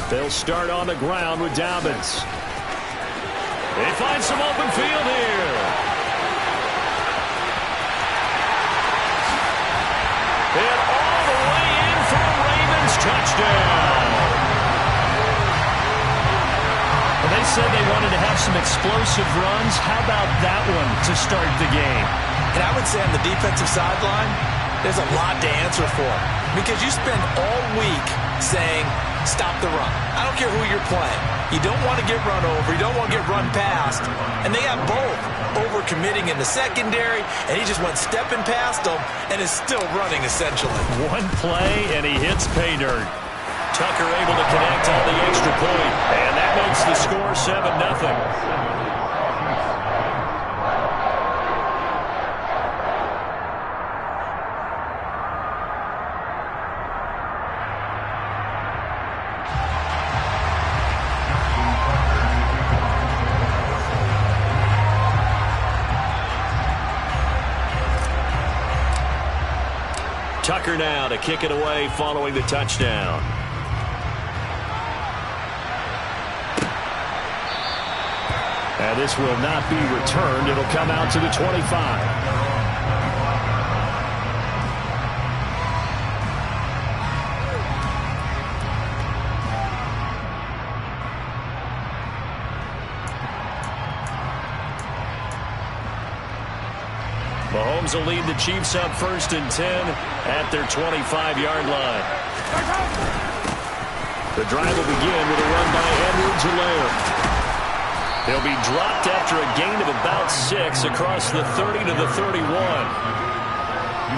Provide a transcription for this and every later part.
They'll start on the ground with Dobbins. They find some open field here. And all the way in for a Ravens touchdown. Well, they said they wanted to have some explosive runs. How about that one to start the game? And I would say on the defensive sideline, there's a lot to answer for. Because you spend all week saying, stop the run. I don't care who you're playing. You don't want to get run over. You don't want to get run past. And they got both over-committing in the secondary, and he just went stepping past them and is still running, essentially. One play, and he hits pay dirt. Tucker able to connect on the extra point, and that makes the score 7-0. Tucker now to kick it away following the touchdown. And this will not be returned. It'll come out to the 25. Mahomes will lead the Chiefs up 1st and 10 at their 25-yard line. The drive will begin with a run by Edwards-Helaire. He'll be dropped after a gain of about 6 across the 30 to the 31.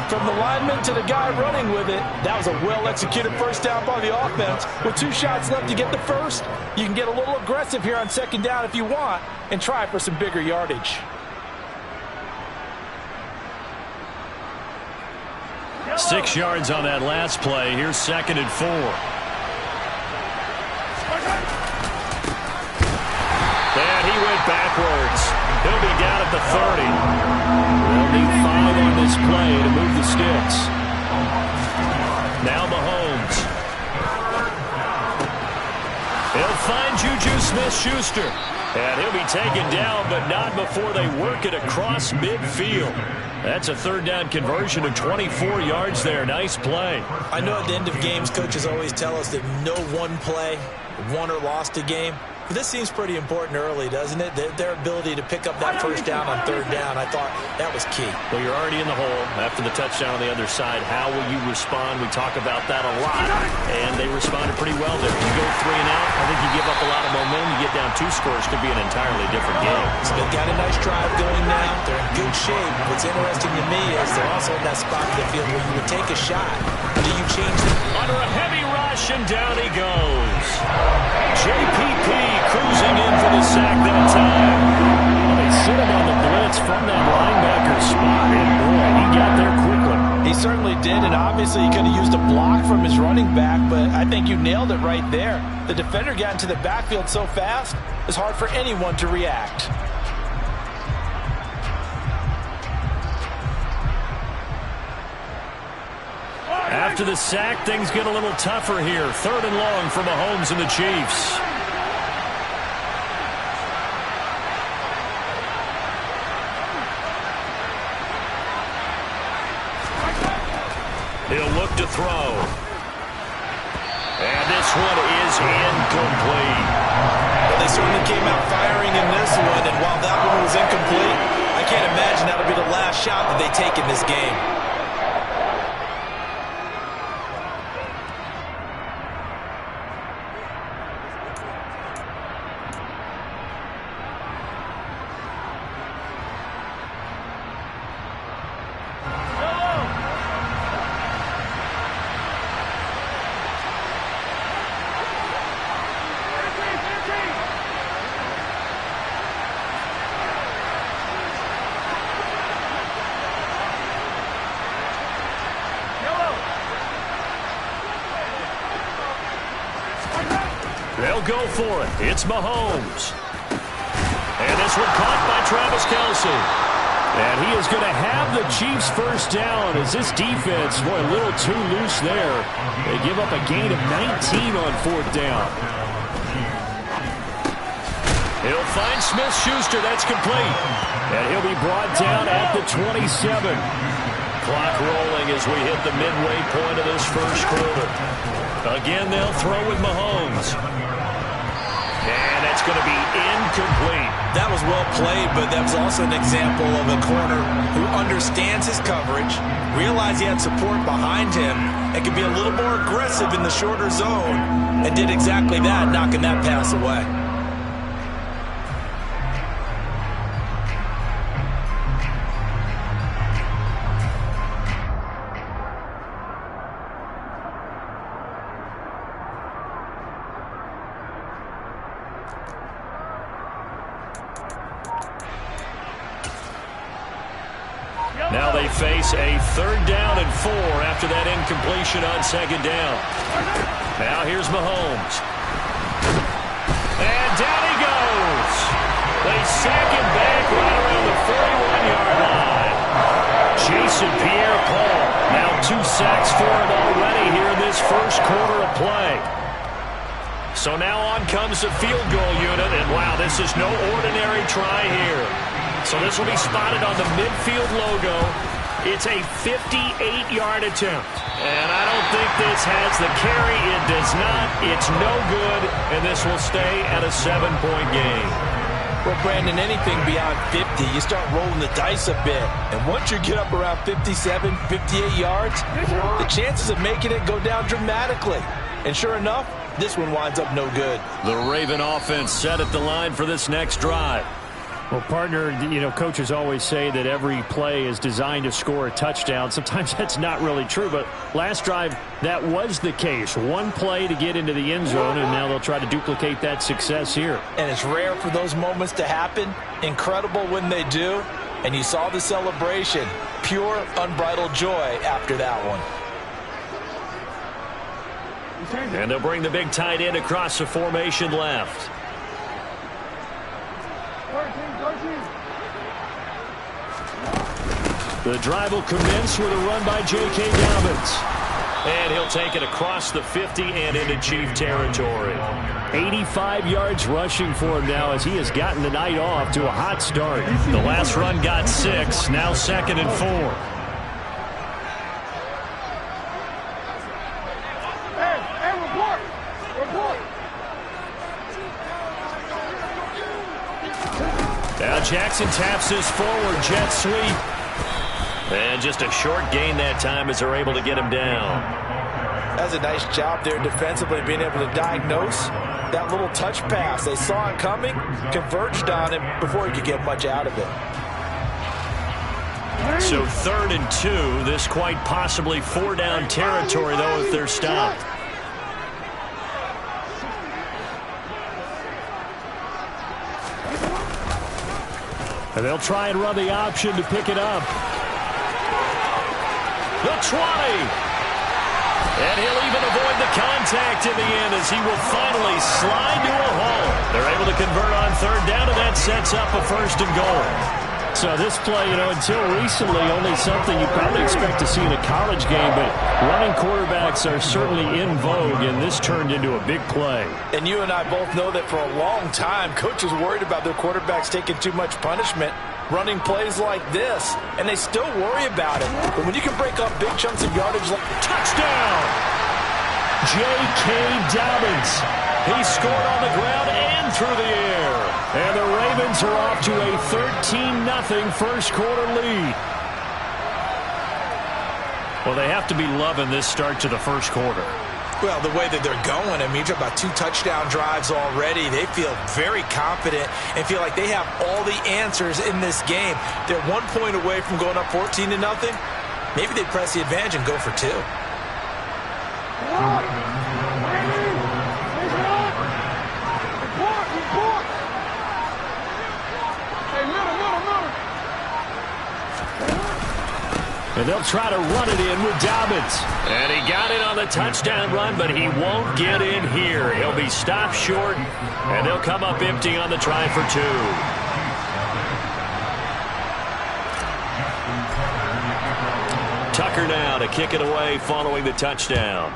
From the lineman to the guy running with it, that was a well-executed first down by the offense. With 2 shots left to get the first, you can get a little aggressive here on 2nd down if you want and try for some bigger yardage. Six yards on that last play. Here's 2nd and 4. And he went backwards. He'll be down at the 30. They'll need 5 on this play to move the sticks. Now Mahomes. He'll find Juju Smith-Schuster. And he'll be taken down, but not before they work it across midfield. That's a 3rd down conversion of 24 yards there. Nice play. I know at the end of games, coaches always tell us that no one play won or lost a game. But this seems pretty important early, doesn't it? Their ability to pick up that first down on 3rd down, I thought that was key. Well, you're already in the hole after the touchdown on the other side. How will you respond? We talk about that a lot, and they responded pretty well there. You go 3 and out, I think you give up a lot of momentum. You get down 2 scores, could be an entirely different game. So they've got a nice drive going now. They're in good shape. What's interesting to me is they're also in that spot of the field where you would take a shot. Do you change it? Under a heavy rush, and down he goes. JPP cruising in for the sack that time. Well, they sit him on the blitz from that linebacker spot, and boy, he got there quickly. He certainly did, and obviously he could have used a block from his running back, but I think you nailed it right there. The defender got into the backfield so fast, it's hard for anyone to react. After the sack, things get a little tougher here. 3rd and long for Mahomes and the Chiefs. He'll look to throw. And this one is incomplete. Well, they certainly came out firing in this one, and while that one was incomplete, I can't imagine that'll be the last shot that they take in this game. They'll go for it. It's Mahomes. And this one caught by Travis Kelce. And he is going to have the Chiefs first down as this defense, boy, a little too loose there. They give up a gain of 19 on fourth down. He'll find Smith-Schuster. That's complete. And he'll be brought down at the 27. Clock rolling as we hit the midway point of this first quarter. Again, they'll throw with Mahomes. And that's going to be incomplete. That was well played, but that was also an example of a corner who understands his coverage, realized he had support behind him, and could be a little more aggressive in the shorter zone, and did exactly that, knocking that pass away. Now they face a 3rd down and 4 after that incompletion on 2nd down. Now here's Mahomes. And down he goes. They sack him back right around the 41-yard line. Jason Pierre-Paul. Now 2 sacks for him already here in this first quarter of play. So now on comes the field goal unit. And wow, this is no ordinary try here. So this will be spotted on the midfield logo. It's a 58-yard attempt. And I don't think this has the carry. It does not. It's no good. And this will stay at a 7-point game. Well, Brandon, anything beyond 50, you start rolling the dice a bit. And once you get up around 57, 58 yards, the chances of making it go down dramatically. And sure enough, this one winds up no good. The Raven offense set at the line for this next drive. Well, partner, you know, coaches always say that every play is designed to score a touchdown. Sometimes that's not really true, but last drive, that was the case. One play to get into the end zone, and now they'll try to duplicate that success here. And it's rare for those moments to happen. Incredible when they do. And you saw the celebration. Pure, unbridled joy after that one. And they'll bring the big tight end across the formation left. The drive will commence with a run by J.K. Dobbins. And he'll take it across the 50 and into Chief territory. 85 yards rushing for him now as he has gotten the night off to a hot start. The last run got 6, now 2nd and 4. Now Jackson taps this forward, jet sweep. And just a short gain that time as they're able to get him down. That's a nice job there defensively, being able to diagnose that little touch pass. They saw it coming, converged on him before he could get much out of it. So 3rd and 2, this quite possibly 4-down territory, though, if they're stopped. And they'll try and run the option to pick it up. The 20. And he'll even avoid the contact in the end as he will finally slide to a hole. They're able to convert on 3rd down, and that sets up a 1st and goal. So this play, you know, until recently, only something you probably expect to see in a college game, but running quarterbacks are certainly in vogue, and this turned into a big play. And you and I both know that for a long time, coaches worried about their quarterbacks taking too much punishment, running plays like this, and they still worry about it. But when you can break up big chunks of yardage like touchdown, J.K. Dobbins. He scored on the ground and through the air. And the Ravens are off to a 13-0 first quarter lead. Well, they have to be loving this start to the first quarter. Well, the way that they're going, I mean, you're talking about 2 touchdown drives already. They feel very confident and feel like they have all the answers in this game. They're 1 point away from going up 14-0. Maybe they press the advantage and go for 2. And they'll try to run it in with Dobbins. And he got it on the touchdown run, but he won't get in here. He'll be stopped short, and they'll come up empty on the try for 2. kicker now to kick it away following the touchdown.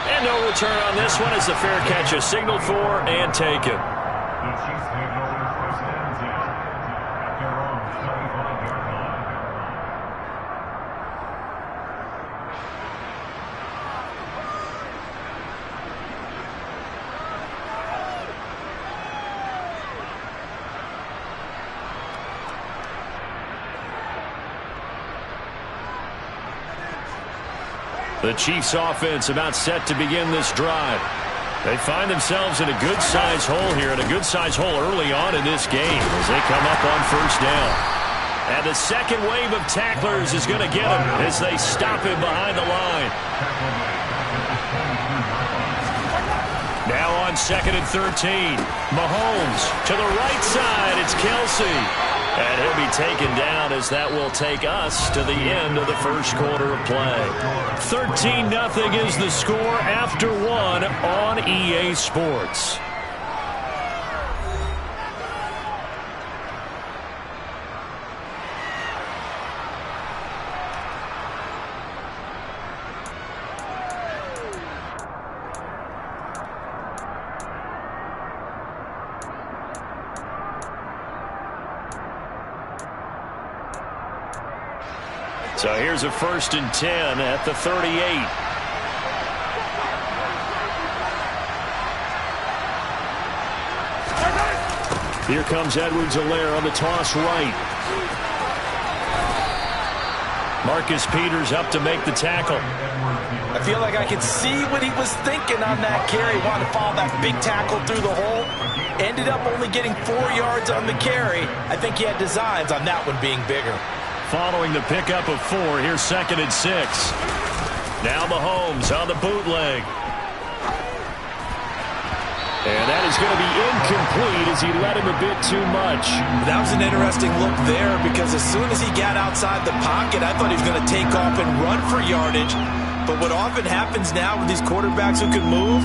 And no return on this one as the fair catch is signaled for and taken. The Chiefs offense about set to begin this drive. They find themselves in a good-sized hole here, and a good-sized hole early on in this game as they come up on first down. And the second wave of tacklers is going to get him as they stop him behind the line. Now on 2nd and 13. Mahomes to the right side. It's Kelsey. And he'll be taken down as that will take us to the end of the first quarter of play. 13-0 is the score after 1 on EA Sports. So here's a 1st and 10 at the 38. Here comes Edwards-Helaire on the toss right. Marcus Peters up to make the tackle. I feel like I could see what he was thinking on that carry. Wanted to follow that big tackle through the hole. Ended up only getting 4 yards on the carry. I think he had designs on that one being bigger. Following the pickup of 4, here's 2nd and 6. Now Mahomes on the bootleg. And that is going to be incomplete as he led him a bit too much. That was an interesting look there because as soon as he got outside the pocket, I thought he was going to take off and run for yardage. But what often happens now with these quarterbacks who can move,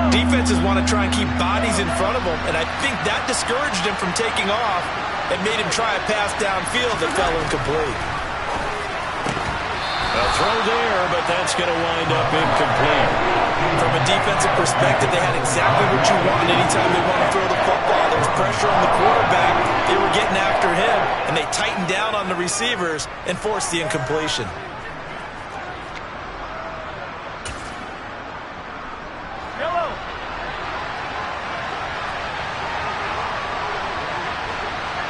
defenses want to try and keep bodies in front of them. And I think that discouraged him from taking off and made him try a pass downfield that fell incomplete. A throw there, but that's going to wind up incomplete. From a defensive perspective, they had exactly what you want anytime they want to throw the football. There was pressure on the quarterback. They were getting after him, and they tightened down on the receivers and forced the incompletion.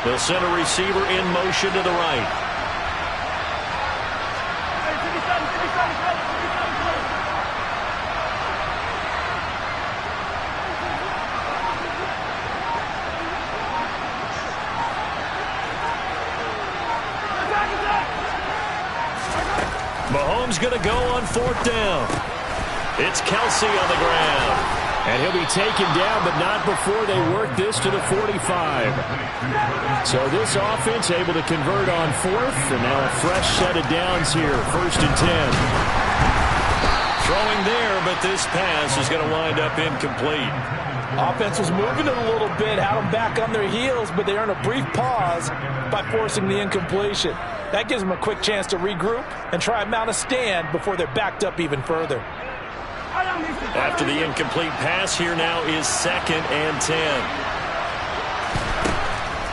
They'll send a receiver in motion to the right. Mahomes going to go on 4th down. It's Kelsey on the ground. And he'll be taken down, but not before they work this to the 45. So this offense able to convert on 4th, and now a fresh set of downs here, 1st and 10. Throwing there, but this pass is going to wind up incomplete. Offense was moving it a little bit, had them back on their heels, but they earned a brief pause by forcing the incompletion. That gives them a quick chance to regroup and try and mount a stand before they're backed up even further. After the incomplete pass, here now is 2nd and 10.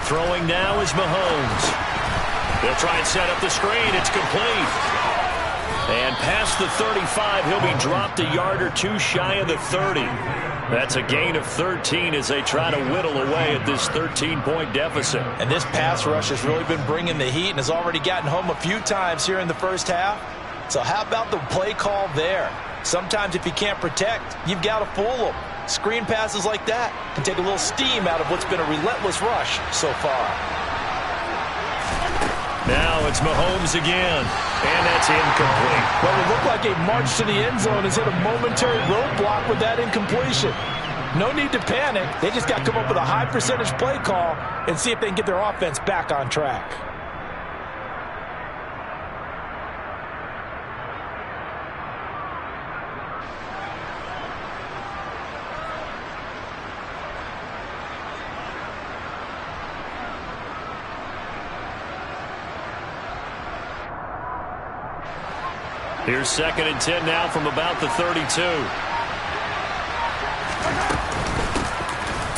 Throwing now is Mahomes. They'll try and set up the screen. It's complete. And past the 35, he'll be dropped a yard or two shy of the 30. That's a gain of 13 as they try to whittle away at this 13-point deficit. And this pass rush has really been bringing the heat and has already gotten home a few times here in the first half. So how about the play call there? Sometimes if you can't protect, you've got to fool them. Screen passes like that can take a little steam out of what's been a relentless rush so far. Now it's Mahomes again, and that's incomplete. Well, it looked like a march to the end zone has hit a momentary roadblock with that incompletion. No need to panic. They just got to come up with a high percentage play call and see if they can get their offense back on track. Here's 2nd and 10 now from about the 32.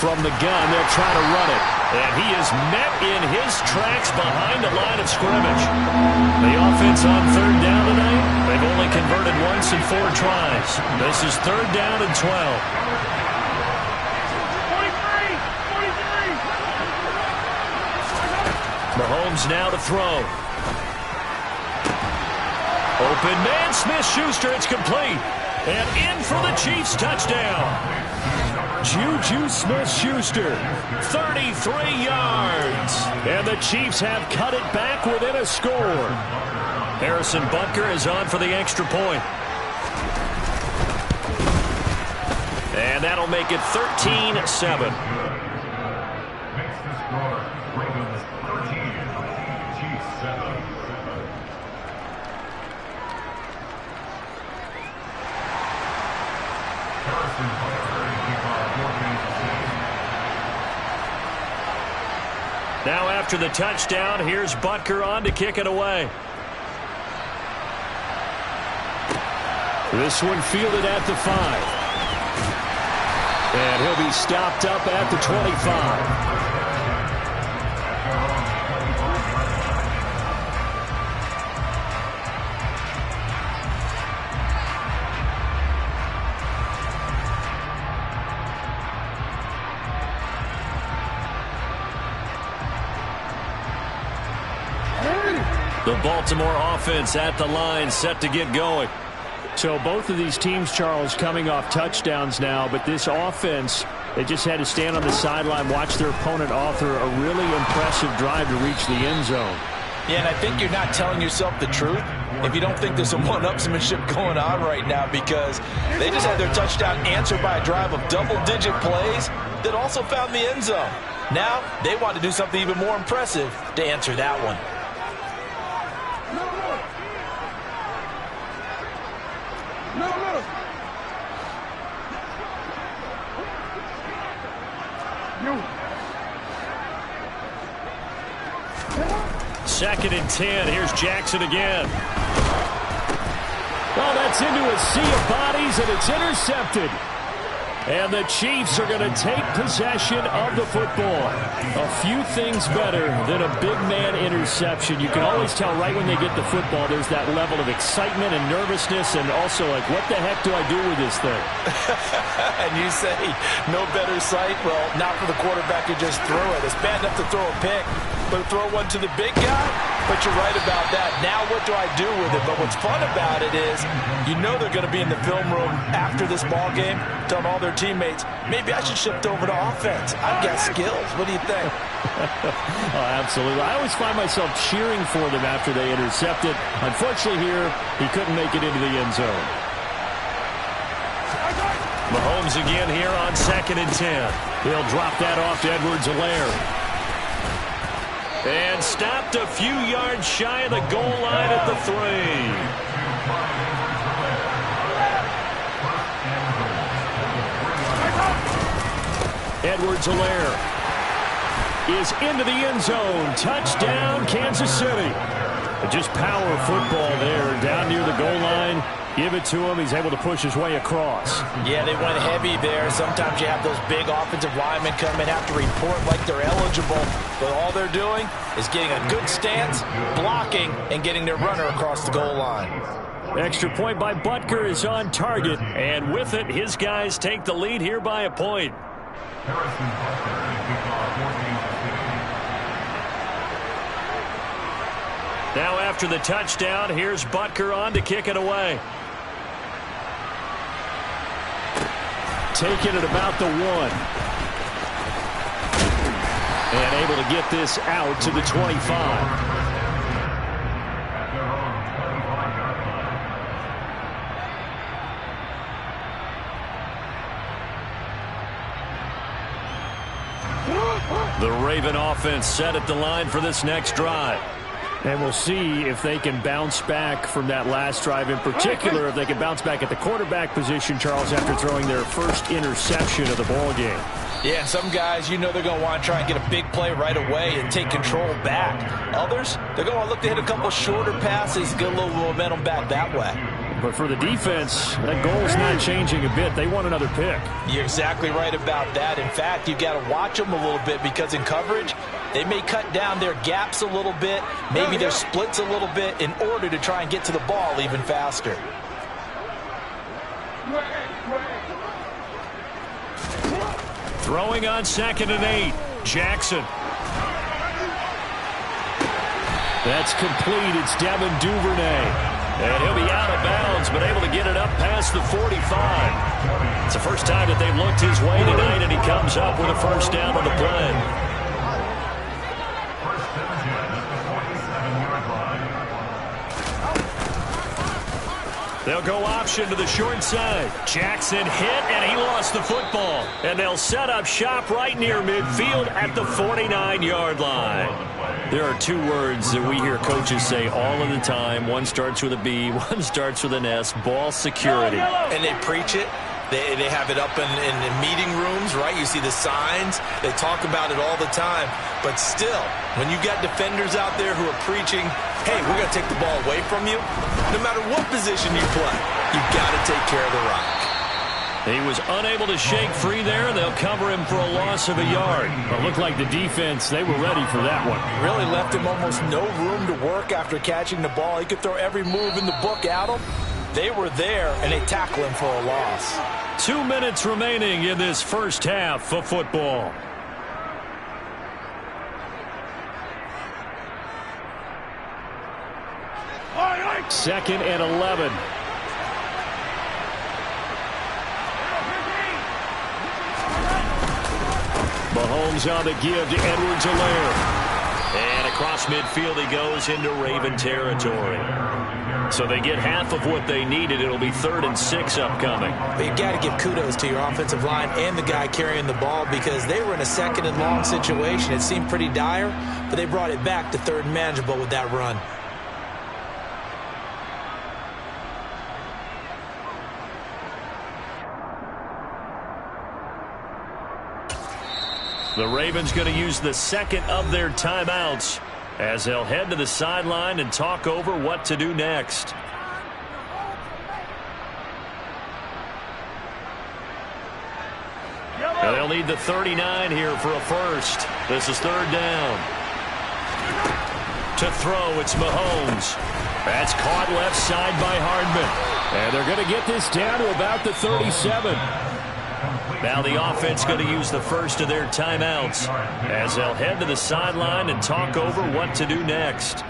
From the gun, they'll try to run it. And he is met in his tracks behind the line of scrimmage. The offense on 3rd down tonight, they've only converted once in 4 tries. This is 3rd down and 12. Mahomes now to throw. Open man, Smith-Schuster, it's complete. And in for the Chiefs touchdown. Juju Smith-Schuster, 33 yards. And the Chiefs have cut it back within a score. Harrison Butker is on for the extra point. And that'll make it 13-7. Now after the touchdown, here's Butker on to kick it away. This one fielded at the 5. And he'll be stopped up at the 25. The Baltimore offense at the line, set to get going. So both of these teams, Charles, coming off touchdowns now, but this offense, they just had to stand on the sideline, watch their opponent author a really impressive drive to reach the end zone. Yeah, and I think you're not telling yourself the truth if you don't think there's some one-upsmanship going on right now, because they just had their touchdown answered by a drive of double-digit plays that also found the end zone. Now they want to do something even more impressive to answer that one. Second and 10. Here's Jackson again. Well, that's into a sea of bodies, and it's intercepted. And the Chiefs are going to take possession of the football. A few things better than a big man interception. You can always tell right when they get the football, there's that level of excitement and nervousness, and also like, what the heck do I do with this thing? And you say, no better sight? Well, not for the quarterback who just threw it. It's bad enough to throw a pick, but throw one to the big guy? But you're right about that. Now what do I do with it? But what's fun about it is you know they're going to be in the film room after this ball game telling all their teammates, maybe I should shift over to offense. I've got skills. What do you think? Oh, absolutely. I always find myself cheering for them after they intercept it. Unfortunately here, he couldn't make it into the end zone. Mahomes again here on 2nd and 10. He'll drop that off to Edwards-Helaire. And stopped a few yards shy of the goal line at the 3. Edwards-Helaire is into the end zone. Touchdown, Kansas City. Just power football there down near the goal line. Give it to him. He's able to push his way across. Yeah, they went heavy there. Sometimes you have those big offensive linemen come and have to report like they're eligible. But all they're doing is getting a good stance, blocking, and getting their runner across the goal line. Extra point by Butker is on target. And with it, his guys take the lead here by a point. Now after the touchdown, here's Butker on to kick it away. Taking it about the 1. And able to get this out to the 25. The Raven offense set at the line for this next drive. And we'll see if they can bounce back from that last drive, in particular, if they can bounce back at the quarterback position, Charles, after throwing their first interception of the ball game. Yeah, some guys, you know they're going to want to try and get a big play right away and take control back. Others, they're going to look to hit a couple shorter passes, get a little momentum back that way. But for the defense, that goal's not changing a bit. They want another pick. You're exactly right about that. In fact, you've got to watch them a little bit because in coverage, they may cut down their gaps a little bit, maybe their splits a little bit in order to try and get to the ball even faster. Throwing on 2nd and 8. Jackson. That's complete. It's Devin Duvernay. And he'll be out of bounds, but able to get it up past the 45. It's the first time that they've looked his way tonight, and he comes up with a first down on the play. They'll go option to the short side. Jackson hit, and he lost the football. And they'll set up shop right near midfield at the 49-yard line. There are two words that we hear coaches say all of the time. One starts with a B, one starts with an S, ball security. And they preach it. They have it up in meeting rooms, right? You see the signs. They talk about it all the time. But still, when you got defenders out there who are preaching, hey, we're going to take the ball away from you, no matter what position you play, you've got to take care of the rock. He was unable to shake free there. They'll cover him for a loss of a yard. It looked like the defense, they were ready for that one. Really left him almost no room to work after catching the ball. He could throw every move in the book at him. They were there, and they tackle him for a loss. 2 minutes remaining in this first half of football. Second and 11. Mahomes on the give to Edwards-Helaire. And across midfield he goes into Raven territory. So they get half of what they needed. It'll be 3rd and 6 upcoming. But you've got to give kudos to your offensive line and the guy carrying the ball because they were in a 2nd and long situation. It seemed pretty dire, but they brought it back to 3rd and manageable with that run. The Ravens going to use the 2nd of their timeouts as they'll head to the sideline and talk over what to do next. Now they'll need the 39 here for a first. This is 3rd down. To throw, it's Mahomes. That's caught left side by Hardman. And they're going to get this down to about the 37. Now the offense going to use the first of their timeouts as they'll head to the sideline and talk over what to do next.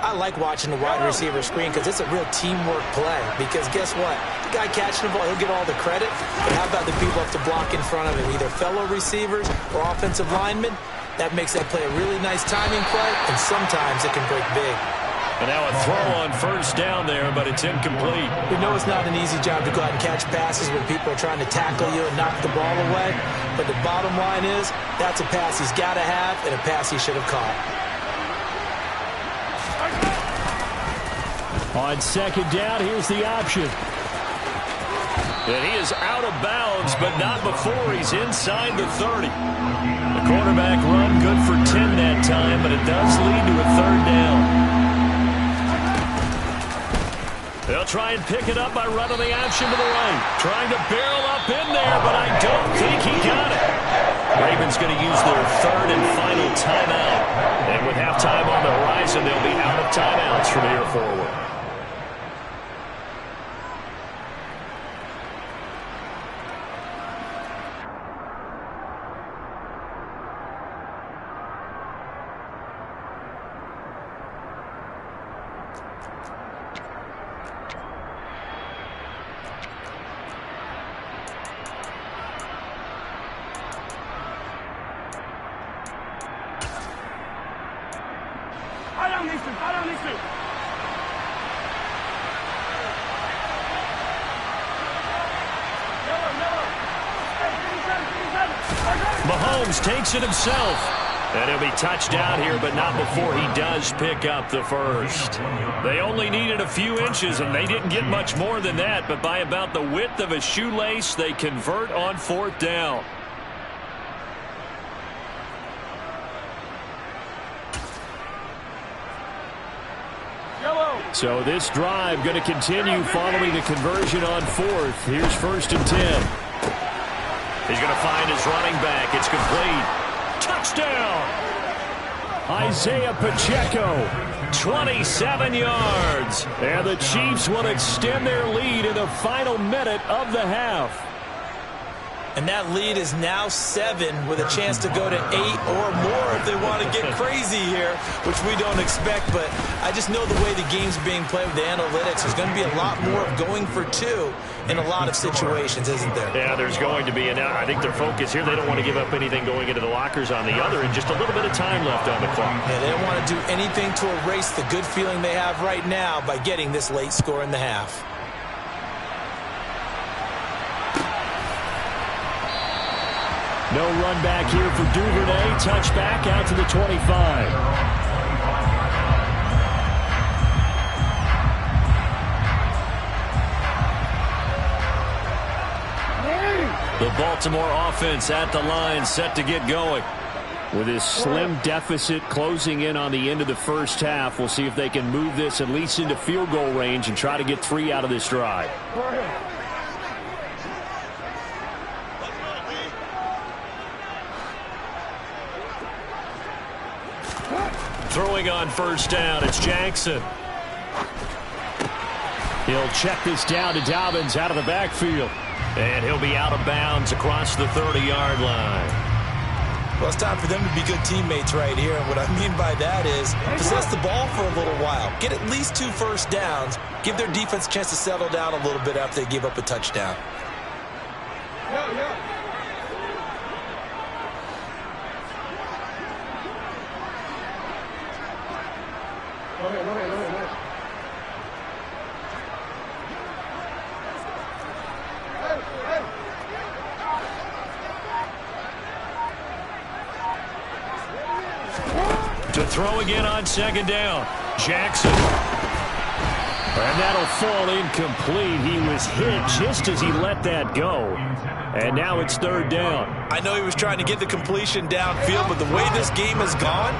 I like watching the wide receiver screen because it's a real teamwork play. Because guess what? The guy catching the ball, he'll get all the credit. But how about the people have to block in front of him, either fellow receivers or offensive linemen? That makes that play a really nice timing play, and sometimes it can break big. And now a throw on first down there, but it's incomplete. We know it's not an easy job to go out and catch passes when people are trying to tackle you and knock the ball away. But the bottom line is, that's a pass he's got to have and a pass he should have caught. On 2nd down, here's the option. And he is out of bounds, but not before he's inside the 30. The quarterback run good for 10 that time, but it does lead to a 3rd down. They'll try and pick it up by running the option to the right. Trying to barrel up in there, but I don't think he got it. Ravens going to use their 3rd and final timeout. And with halftime on the horizon, they'll be out of timeouts from here forward. Mahomes takes it himself. And he'll be touched down here, but not before he does pick up the first. They only needed a few inches, and they didn't get much more than that. But by about the width of a shoelace, they convert on 4th down. So this drive going to continue following the conversion on 4th. Here's 1st and 10. He's going to find his running back. It's complete. Touchdown! Isaiah Pacheco, 27 yards. And the Chiefs will extend their lead in the final minute of the half. And that lead is now 7 with a chance to go to 8 or more if they want to get crazy here, which we don't expect. But I just know the way the game's being played with the analytics, there's going to be a lot more of going for 2 in a lot of situations, isn't there? Yeah, there's going to be. And I think their focus here, they don't want to give up anything going into the lockers on the other, and just a little bit of time left on the clock. Yeah, they don't want to do anything to erase the good feeling they have right now by getting this late score in the half. No run back here for Duvernay. Touchback out to the 25. The Baltimore offense at the line, set to get going. With his slim deficit closing in on the end of the first half, we'll see if they can move this at least into field goal range and try to get 3 out of this drive. Throwing on 1st down, it's Jackson. He'll check this down to Dobbins out of the backfield. And he'll be out of bounds across the 30-yard line. Well, it's time for them to be good teammates right here. And what I mean by that is possess the ball for a little while. Get at least 2 first downs. Give their defense a chance to settle down a little bit after they give up a touchdown. To throw again on 2nd down. Jackson. And that'll fall incomplete. He was hit just as he let that go. And now it's 3rd down. I know he was trying to get the completion downfield, but the way this game has gone,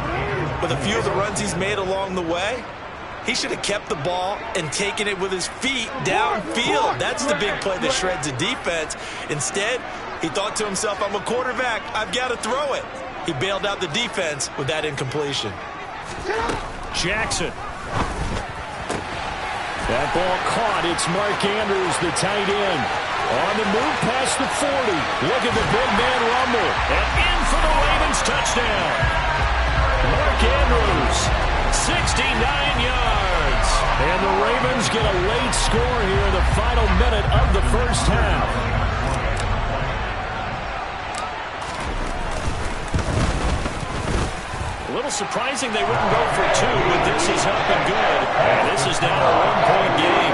with a few of the runs he's made along the way, he should have kept the ball and taken it with his feet downfield. That's the big play that shreds the defense. Instead, he thought to himself, I'm a quarterback. I've got to throw it. He bailed out the defense with that incompletion. Jackson. That ball caught. It's Mark Andrews, the tight end. On the move past the 40. Look at the big man rumble. And in for the Ravens touchdown. Mark Andrews, 69 yards. And the Ravens get a late score here in the final minute of the first half. A little surprising they wouldn't go for 2, but this is up and good. And this is now a 1-point game.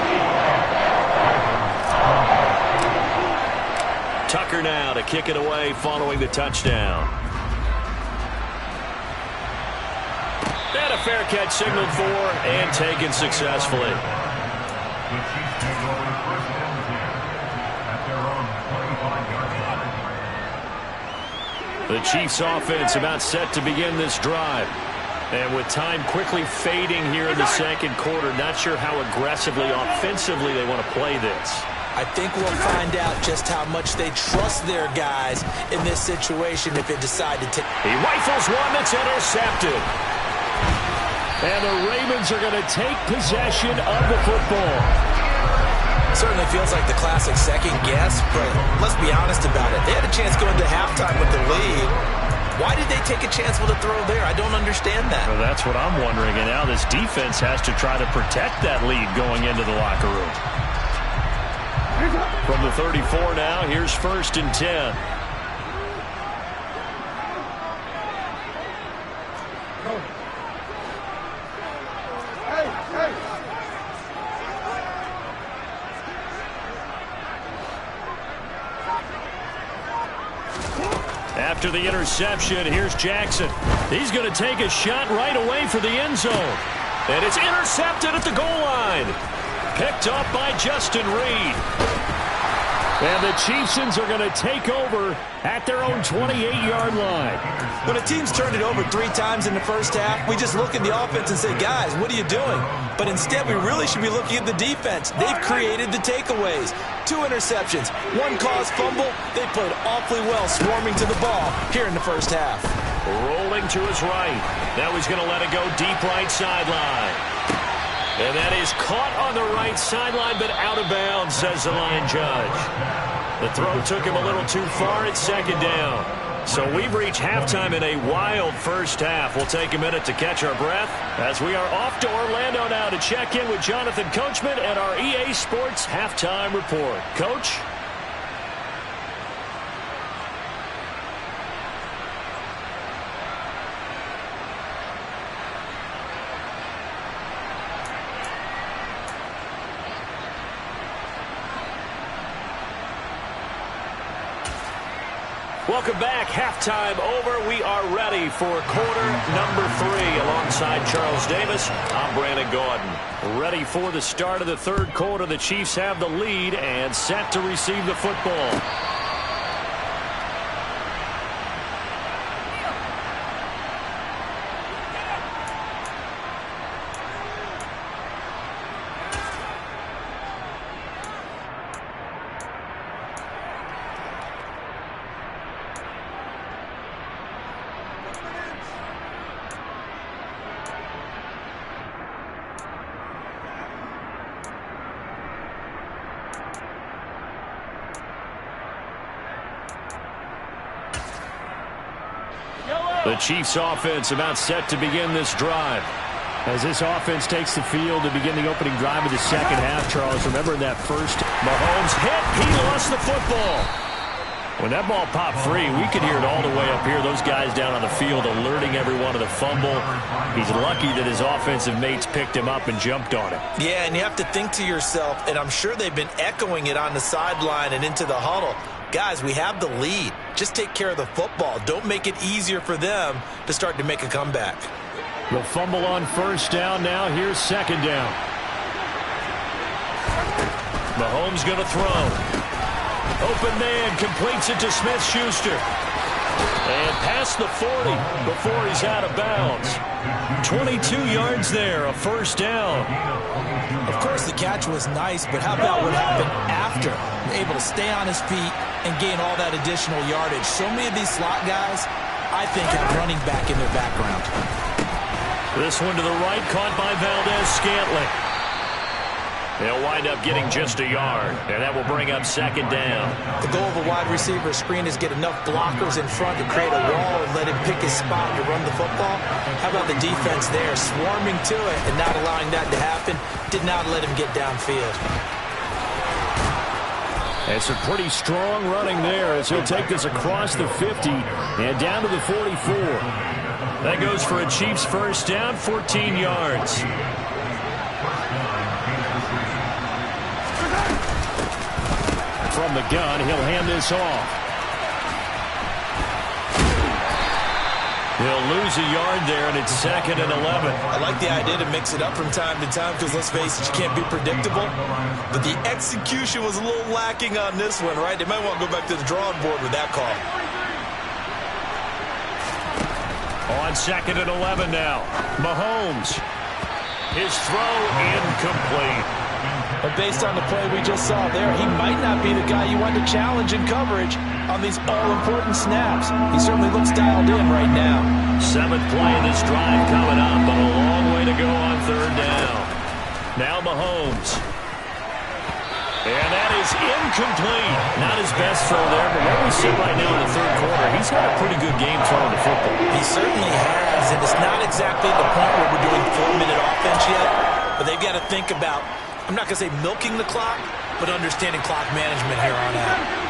Tucker now to kick it away following the touchdown. And a fair catch signaled for and taken successfully. The Chiefs offense about set to begin this drive. And with time quickly fading here in the 2nd quarter, not sure how aggressively, offensively they want to play this. I think we'll find out just how much they trust their guys in this situation if they decide to take. He rifles one that's intercepted. And the Ravens are going to take possession of the football. Certainly feels like the classic second guess, but let's be honest about it. They had a chance going to halftime with the lead. Why did they take a chance with a throw there? I don't understand that. Well, that's what I'm wondering. And now this defense has to try to protect that lead going into the locker room. From the 34 now, here's 1st and 10. after the interception. Here's Jackson. He's going to take a shot right away for the end zone. And it's intercepted at the goal line. Picked up by Justin Reed. And the Chiefs are going to take over at their own 28-yard line. When a team's turned it over 3 times in the first half, we just look at the offense and say, guys, what are you doing? But instead, we really should be looking at the defense. They've created the takeaways. 2 interceptions, 1 caused fumble. They played awfully well swarming to the ball here in the first half. Rolling to his right. Now he's going to let it go deep right sideline. And that is caught on the right sideline, but out of bounds, says the line judge. The throw took him a little too far at second down. So we've reached halftime in a wild first half. We'll take a minute to catch our breath as we are off to Orlando now to check in with Jonathan Coachman and our EA Sports Halftime Report. Coach? Welcome back. Halftime over. We are ready for quarter number 3. Alongside Charles Davis, I'm Brandon Gaudin. Ready for the start of the third quarter. The Chiefs have the lead and set to receive the football. The Chiefs offense about set to begin this drive. As this offense takes the field to begin the opening drive of the second half, Charles, remember that first Mahomes hit, he lost the football. When that ball popped free, we could hear it all the way up here. Those guys down on the field alerting everyone of the fumble. He's lucky that his offensive mates picked him up and jumped on him. Yeah, and you have to think to yourself, and I'm sure they've been echoing it on the sideline and into the huddle. Guys, we have the lead. Just take care of the football. Don't make it easier for them to start to make a comeback. The fumble on first down now. Here's second down. Mahomes going to throw. Open man completes it to Smith-Schuster. And past the 40 before he's out of bounds. 22 yards there, a first down. Of course, the catch was nice, but how about what happened after? Able to stay on his feet and gain all that additional yardage. So many of these slot guys, I think, have running back in their background. This one to the right, caught by Valdez-Scantling. They'll wind up getting just a yard, and that will bring up second down. The goal of a wide receiver screen is get enough blockers in front to create a wall and let him pick his spot to run the football. How about the defense there, swarming to it and not allowing that to happen? Did not let him get downfield. And some pretty strong running there as he'll take this across the 50 and down to the 44. That goes for a Chiefs first down, 14 yards. From the gun, he'll hand this off. He'll lose a yard there, and it's second and 11. I like the idea to mix it up from time to time because, let's face it, you can't be predictable. But the execution was a little lacking on this one, right? They might want to go back to the drawing board with that call. On second and 11 now. Mahomes. His throw incomplete. But based on the play we just saw there, he might not be the guy you want to challenge in coverage on these all-important snaps. He certainly looks dialed in right now. 7th play of this drive coming up, but a long way to go on third down. Now Mahomes. And that is incomplete. Not his best throw there, but where we sit right now in the third quarter, he's had a pretty good game throwing the football. He certainly has, and it's not exactly the point where we're doing 4-minute offense yet, but they've got to think about, I'm not going to say milking the clock, but understanding clock management here on out.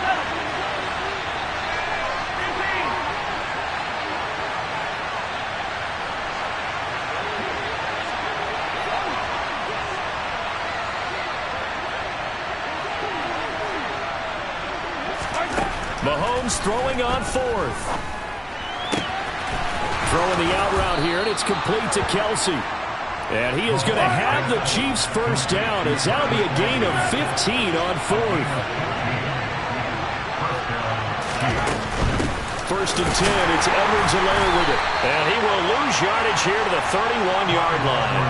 Mahomes throwing on fourth. throwing the out route here, and it's complete to Kelsey. And he is going to have the Chiefs first down, as that'll be a gain of 15 on fourth. First and 10, it's Edwards-Helaire with it. And he will lose yardage here to the 31-yard line.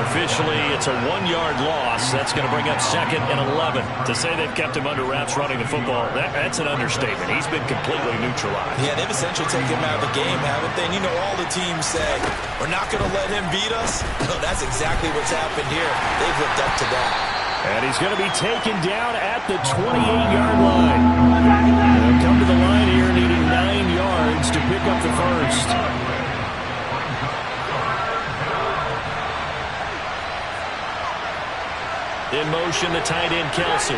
Officially, it's a 1-yard loss. That's going to bring up second and 11. To say they've kept him under wraps running the football, that's an understatement. He's been completely neutralized. Yeah, they've essentially taken him out of the game, haven't they? And you know, all the teams say, we're not going to let him beat us. No, that's exactly what's happened here. They've lived up to that. And he's going to be taken down at the 28-yard line. They'll come to the line here needing 9 yards to pick up the first. In motion, the tight end, Kelsey.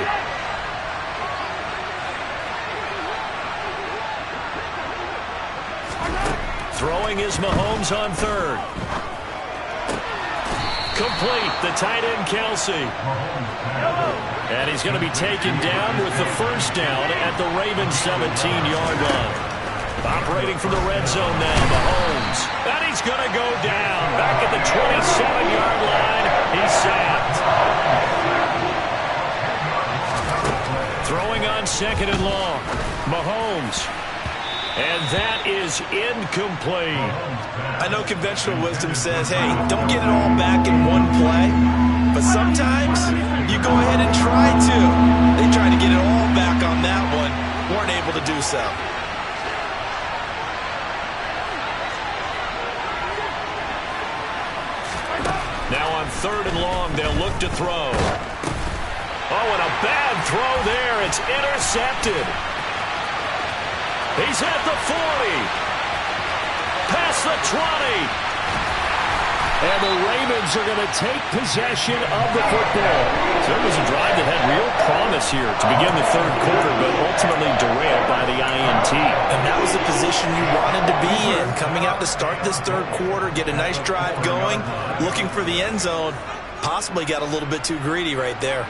Throwing is Mahomes on third. Complete, the tight end, Kelsey. And he's going to be taken down with the first down at the Ravens' 17-yard line. Operating from the red zone now, Mahomes. And he's going to go down. Back at the 27-yard line, he's sacked. Throwing on second and long, Mahomes. And that is incomplete. I know conventional wisdom says, hey, don't get it all back in one play. But sometimes you go ahead and try to. They tried to get it all back on that one. Weren't able to do so. Now on third and long, they'll look to throw. Oh, and a bad throw there. It's intercepted. He's at the 40. Past the 20. And the Ravens are going to take possession of the football. So it was a drive that had real promise here to begin the third quarter, but ultimately derailed by the INT. And that was the position you wanted to be in. Coming out to start this third quarter, get a nice drive going, looking for the end zone. Possibly got a little bit too greedy right there.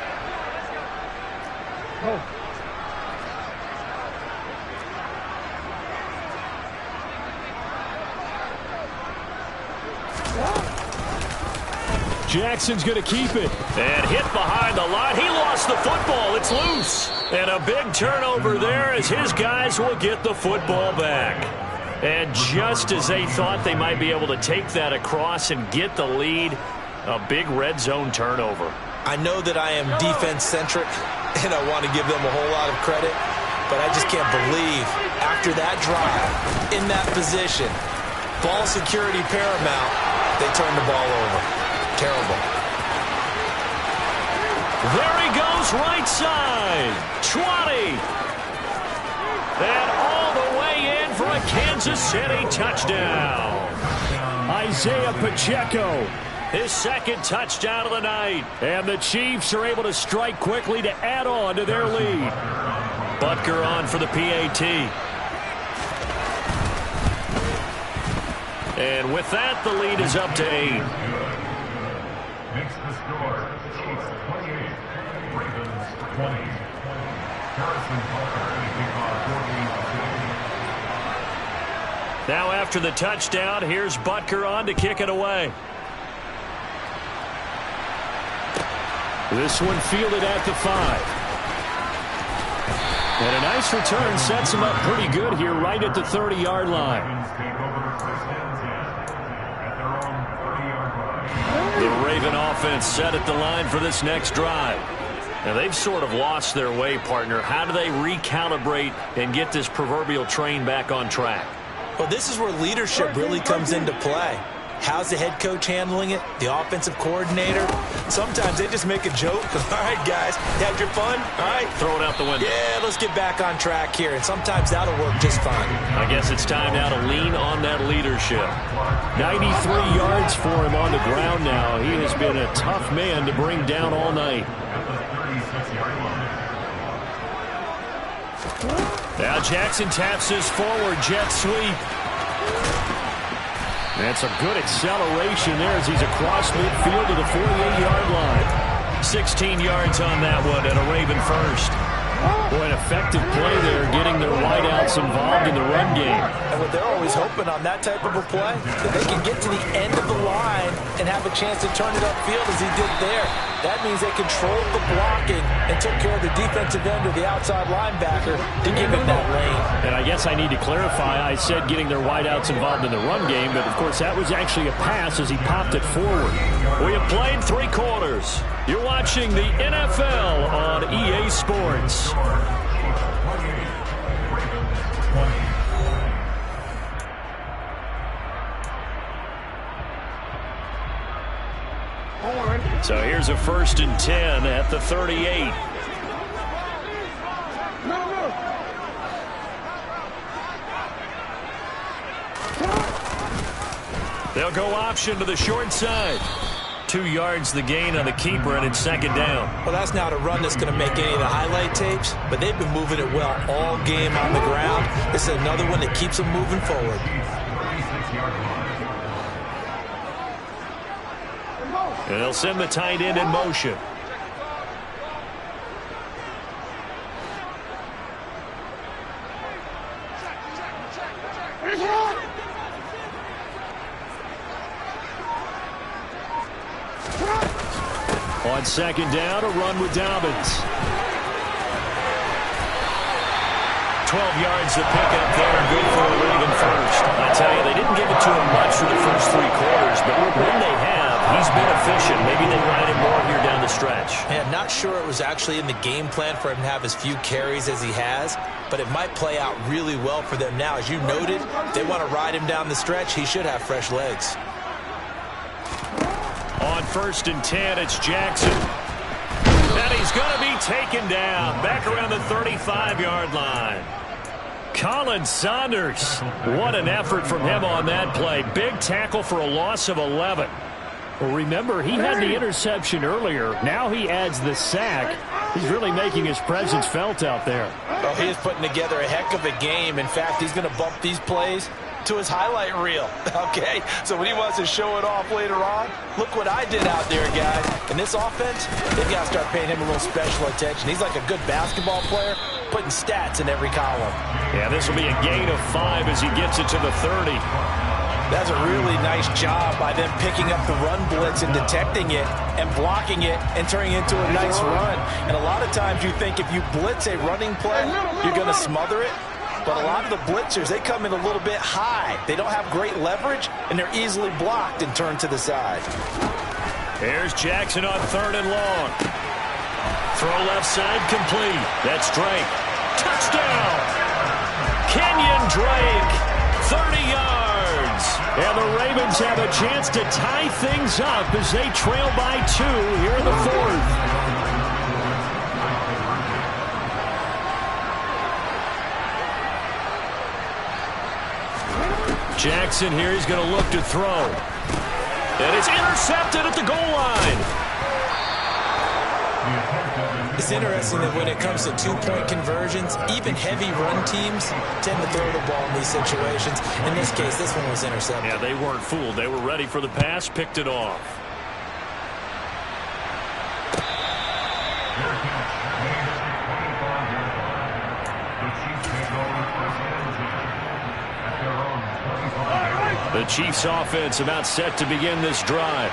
Oh. Jackson's going to keep it. And hit behind the line. He lost the football. It's loose. And a big turnover there as his guys will get the football back. And just as they thought they might be able to take that across and get the lead, a big red zone turnover. I know that I am defense-centric, and I want to give them a whole lot of credit, but I just can't believe after that drive, in that position, ball security paramount, they turned the ball over. Terrible. There he goes, right side. 20. And all the way in for a Kansas City touchdown. Isaiah Pacheco, his second touchdown of the night. And the Chiefs are able to strike quickly to add on to their lead. Butker on for the PAT. And with that, the lead is up to 8. Makes the score, Chiefs 28, Ravens 20. Harrison Butker, now after the touchdown, here's Butker on to kick it away. This one fielded at the 5. And a nice return sets him up pretty good here right at the 30-yard line. The Raven offense set at the line for this next drive. Now, they've sort of lost their way, partner. How do they recalibrate and get this proverbial train back on track? Well, this is where leadership really comes into play. How's the head coach handling it? The offensive coordinator? Sometimes they just make a joke. All right, guys, you had your fun? All right. Throw it out the window. Yeah, let's get back on track here. And sometimes that'll work just fine. I guess it's time now to lean on that leadership. 93 yards for him on the ground now. He has been a tough man to bring down all night. Now Jackson taps his forward jet sweep. That's a good acceleration there as he's across midfield to the 48-yard line. 16 yards on that one and a Raven first. Boy, an effective play there, getting their wideouts involved in the run game. And what they're always hoping on that type of a play, that they can get to the end of the line and have a chance to turn it upfield as he did there. That means they controlled the blocking and took care of the defensive end or the outside linebacker to give him that lane. And I guess I need to clarify, I said getting their wideouts involved in the run game, but of course that was actually a pass as he popped it forward. We have played 3 quarters. You're watching the NFL on EA Sports. So here's a 1st and 10 at the 38. They'll go option to the short side. 2 yards the gain on the keeper, and it's 2nd down. Well, that's not a run that's going to make any of the highlight tapes, but they've been moving it well all game on the ground. This is another one that keeps them moving forward. And they'll send the tight end in motion. On 2nd down, a run with Dobbins. 12 yards to pick up there, and good for a Raven first. I tell you, they didn't give it to him much for the first 3 quarters, but when they have, he's been efficient. Maybe they ride him more here down the stretch. Yeah, not sure it was actually in the game plan for him to have as few carries as he has, but it might play out really well for them now. As you noted, if they want to ride him down the stretch, he should have fresh legs. On 1st and 10, it's Jackson. And he's going to be taken down back around the 35-yard line. Colin Saunders, what an effort from him on that play. Big tackle for a loss of 11. Well, remember, he had the interception earlier. Now he adds the sack. He's really making his presence felt out there. Oh, he is putting together a heck of a game. In fact, he's going to bump these plays to his highlight reel, okay? So when he wants to show it off later on, look what I did out there, guys. In this offense, they've got to start paying him a little special attention. He's like a good basketball player, putting stats in every column. Yeah, this will be a gain of 5 as he gets it to the 30. That's a really nice job by them picking up the run blitz and detecting it and blocking it and turning it into a nice run. And a lot of times you think if you blitz a running play, you're going to smother it. But a lot of the blitzers, they come in a little bit high. They don't have great leverage, and they're easily blocked and turned to the side. Here's Jackson on 3rd and long. Throw left side complete. That's Drake. Touchdown! Kenyon Drake, 30 yards. And the Ravens have a chance to tie things up as they trail by 2 here in the 4th. Jackson here, he's going to look to throw. And it's intercepted at the goal line. It's interesting that when it comes to 2-point conversions, even heavy run teams tend to throw the ball in these situations. In this case, this one was intercepted. Yeah, they weren't fooled. They were ready for the pass, picked it off. The Chiefs offense about set to begin this drive.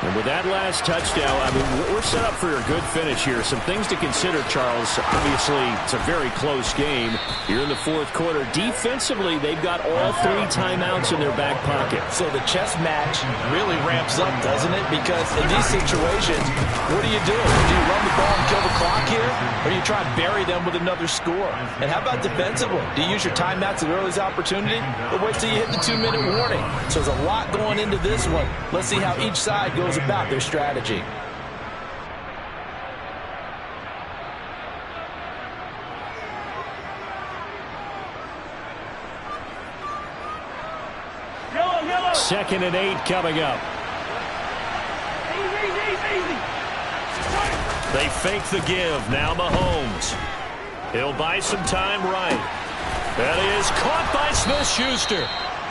And with that last touchdown, I mean, we're set up for a good finish here. Some things to consider, Charles. Obviously, it's a very close game. You're in the 4th quarter. Defensively, they've got all 3 timeouts in their back pocket. So the chess match really ramps up, doesn't it? Because in these situations, what do? Do you run the ball and kill the clock here? Or do you try and bury them with another score? And how about defensively? Do you use your timeouts at the earliest opportunity? Or wait till you hit the 2-minute warning? So there's a lot going into this one. Let's see how each side goes about their strategy. Second and 8 coming up. They fake the give. Now Mahomes. He'll buy some time right. That is caught by Smith-Schuster.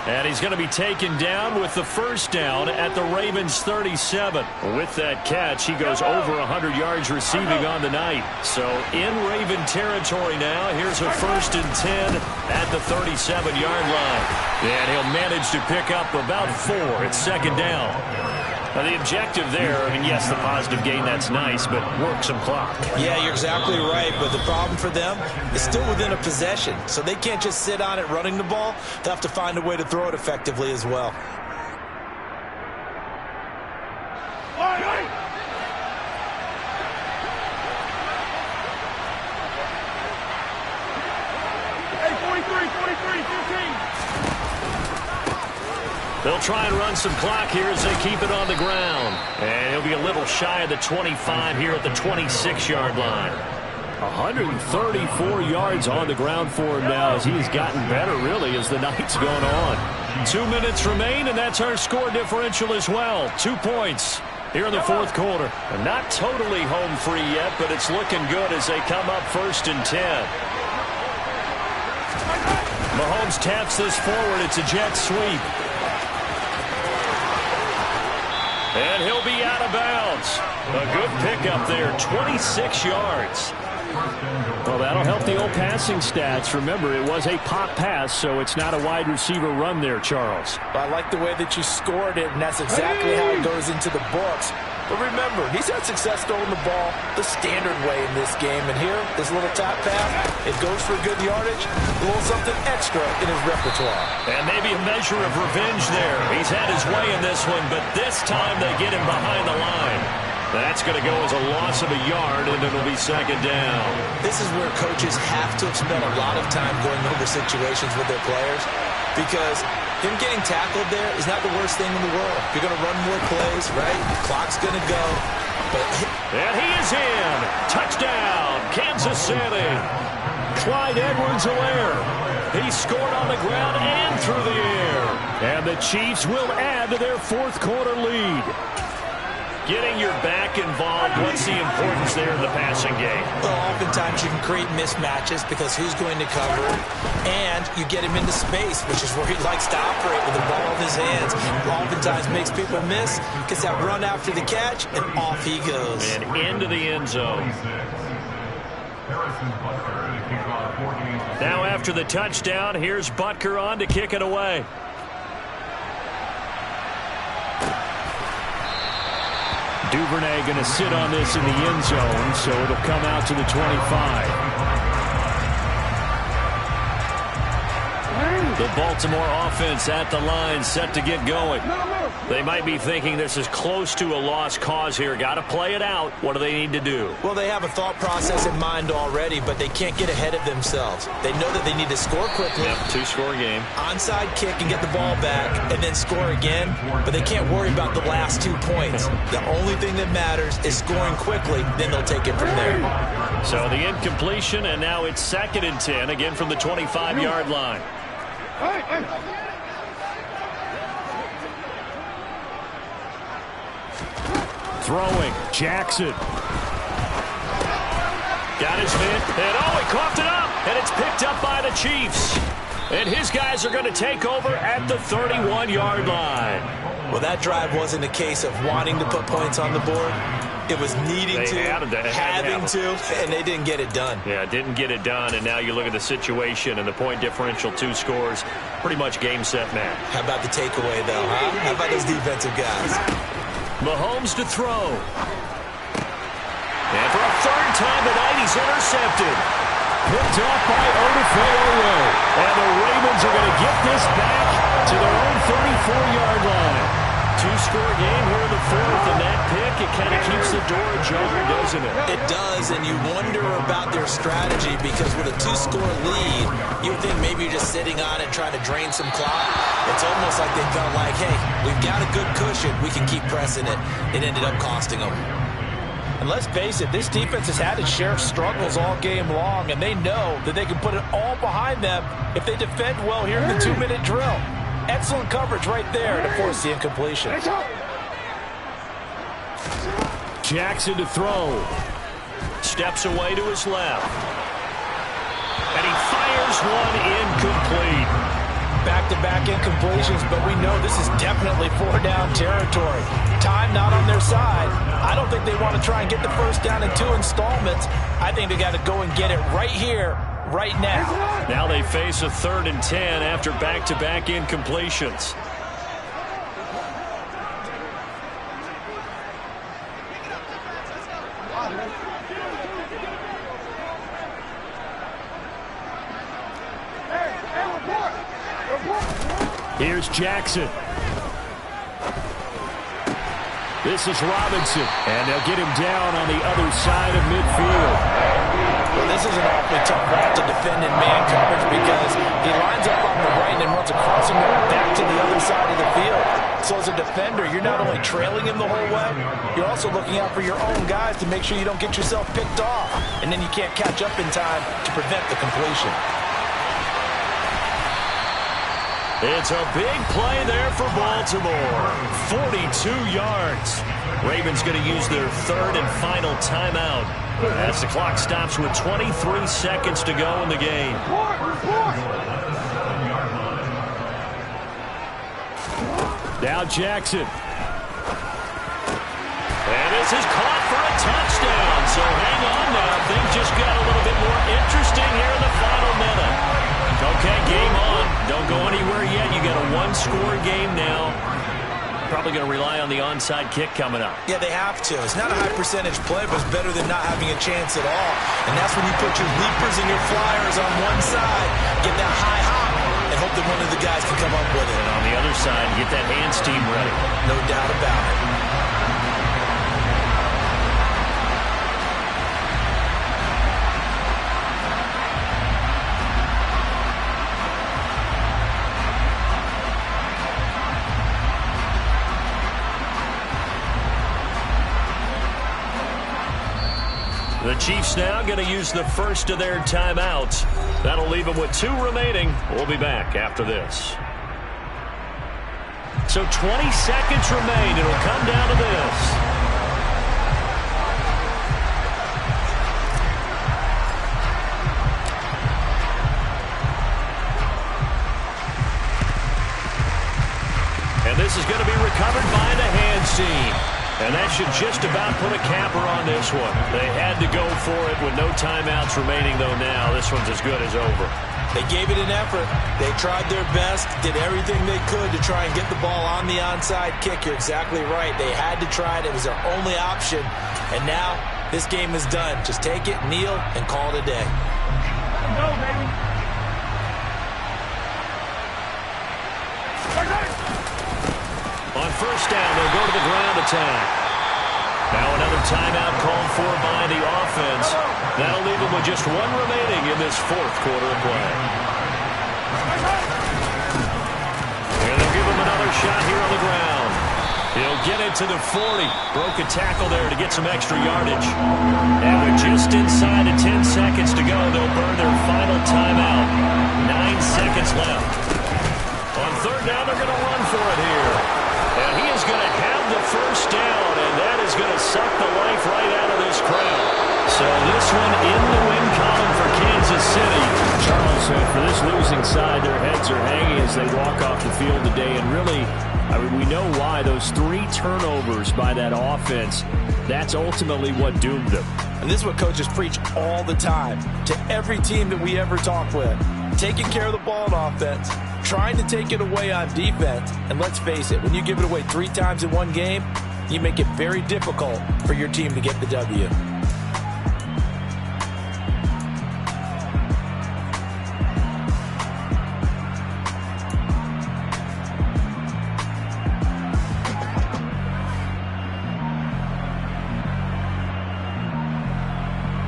And he's going to be taken down with the first down at the Ravens' 37. With that catch, he goes over 100 yards receiving on the night. So in Raven territory now, here's a 1st and 10 at the 37-yard line. And he'll manage to pick up about 4 at 2nd down. Now, the objective there, I mean, yes, the positive gain, that's nice, but work some clock. Yeah, you're exactly right, but the problem for them is still within a possession, so they can't just sit on it running the ball. They'll have to find a way to throw it effectively as well. They'll try and run some clock here as they keep it on the ground. And he'll be a little shy of the 25 here at the 26-yard line. 134 yards on the ground for him now as he has gotten better, really, as the night's gone on. 2 minutes remain, and that's our score differential as well. 2 points here in the 4th quarter. And not totally home free yet, but it's looking good as they come up 1st and 10. Mahomes taps this forward. It's a jet sweep. And he'll be out of bounds. A good pickup there, 26 yards. Well, that'll help the old passing stats. Remember, it was a pop pass, so it's not a wide receiver run there, Charles. I like the way that you scored it, and that's exactly how it goes into the books. But remember, he's had success throwing the ball the standard way in this game. And here, this little tap pass, it goes for good yardage, a little something extra in his repertoire. And maybe a measure of revenge there. He's had his way in this one, but this time they get him behind the line. That's going to go as a loss of a yard, and it'll be 2nd down. This is where coaches have to have spent a lot of time going over situations with their players, because him getting tackled there is not the worst thing in the world. You're going to run more plays, right? The clock's going to go. And he is in. Touchdown, Kansas City. Clyde Edwards-Helaire. He scored on the ground and through the air. And the Chiefs will add to their 4th quarter lead. Getting your back involved, what's the importance there in the passing game? Well, oftentimes you can create mismatches because who's going to cover it, and you get him into space, which is where he likes to operate with the ball in his hands. Oftentimes makes people miss, gets that run after the catch, and off he goes. And into the end zone. Now after the touchdown, here's Butker on to kick it away. Duvernay going to sit on this in the end zone, so it'll come out to the 25. The Baltimore offense at the line, set to get going. They might be thinking this is close to a lost cause here. Got to play it out. What do they need to do? Well, they have a thought process in mind already, but they can't get ahead of themselves. They know that they need to score quickly. Yep, 2-score game. Onside kick and get the ball back and then score again, but they can't worry about the last 2 points. The only thing that matters is scoring quickly, then they'll take it from there. So the incompletion, and now it's 2nd and 10, again from the 25-yard line. Throwing, Jackson. Got his man, and he coughed it up, and it's picked up by the Chiefs. And his guys are going to take over at the 31-yard line. Well, that drive wasn't a case of wanting to put points on the board. It was needing to, having to, and they didn't get it done. Yeah, didn't get it done, and now you look at the situation and the point differential, 2 scores, pretty much game, set, match. How about the takeaway, though, huh? How about those defensive guys? Mahomes to throw. And for a 3rd time tonight, he's intercepted. Picked off by Odefeo. And the Ravens are going to get this back to their own 34-yard line. 2-score game here in the 4th, and that pick, it kind of keeps the door ajar, doesn't it? It does, and you wonder about their strategy, because with a 2-score lead, you would think maybe you're just sitting on it trying to drain some clock. It's almost like they felt like, hey, we've got a good cushion. We can keep pressing it. It ended up costing them. And let's face it, this defense has had its share of struggles all game long, and they know that they can put it all behind them if they defend well here in the 2-minute drill. Excellent coverage right there to force the incompletion. Jackson to throw. Steps away to his left. And he fires one incomplete. back-to-back incompletions, but we know this is definitely 4-down territory. Time not on their side. I don't think they want to try and get the first down in 2 installments. I think they got to go and get it right here, right now. Now they face a 3rd and 10 after back-to-back incompletions. Here's Jackson. This is Robinson, and they'll get him down on the other side of midfield. Well, this is an awfully tough route to defend in man coverage because he lines up on the right and then runs a crossing route back to the other side of the field. So as a defender, you're not only trailing him the whole way, you're also looking out for your own guys to make sure you don't get yourself picked off, and then you can't catch up in time to prevent the completion. It's a big play there for Baltimore. 42 yards. Ravens going to use their 3rd and final timeout as the clock stops with 23 seconds to go in the game. Now Jackson. And this is caught for a touchdown. So hang on now. Things just got a little bit more interesting here in the final minute. Okay, game on. Don't go anywhere yet. You got a 1-score game now. Probably going to rely on the onside kick coming up. Yeah, they have to. It's not a high percentage play, but it's better than not having a chance at all. And that's when you put your leapers and your flyers on one side, get that high hop, and hope that one of the guys can come up with it. And on the other side, get that hands team ready. No doubt about it. The Chiefs now going to use the first of their timeouts. That'll leave them with 2 remaining. We'll be back after this. So 20 seconds remain. It'll come down to this. And this is going to be recovered by the hands team. And that should just about put a capper on this one. They had to go for it with no timeouts remaining, though now. This one's as good as over. They gave it an effort. They tried their best, did everything they could to try and get the ball on the onside kick. You're exactly right. They had to try it. It was their only option. And now this game is done. Just take it, kneel, and call it a day. Go, baby. On first down, they'll go to the ground attack. Now another timeout called for by the offense. That'll leave them with just 1 remaining in this 4th quarter of play. And they'll give him another shot here on the ground. He'll get it to the 40. Broke a tackle there to get some extra yardage. And with just inside of 10 seconds to go, they'll burn their final timeout. 9 seconds left. On 3rd down, they're going to run for it here. And he is going to have the first down, and that is going to suck the life right out of this crowd. So this one in the win column for Kansas City. Charles said for this losing side, their heads are hanging as they walk off the field today. And really, I mean, we know why. Those 3 turnovers by that offense, that's ultimately what doomed them. And this is what coaches preach all the time to every team that we ever talk with. Taking care of the ball on offense, trying to take it away on defense. And let's face it, when you give it away 3 times in one game, you make it very difficult for your team to get the W.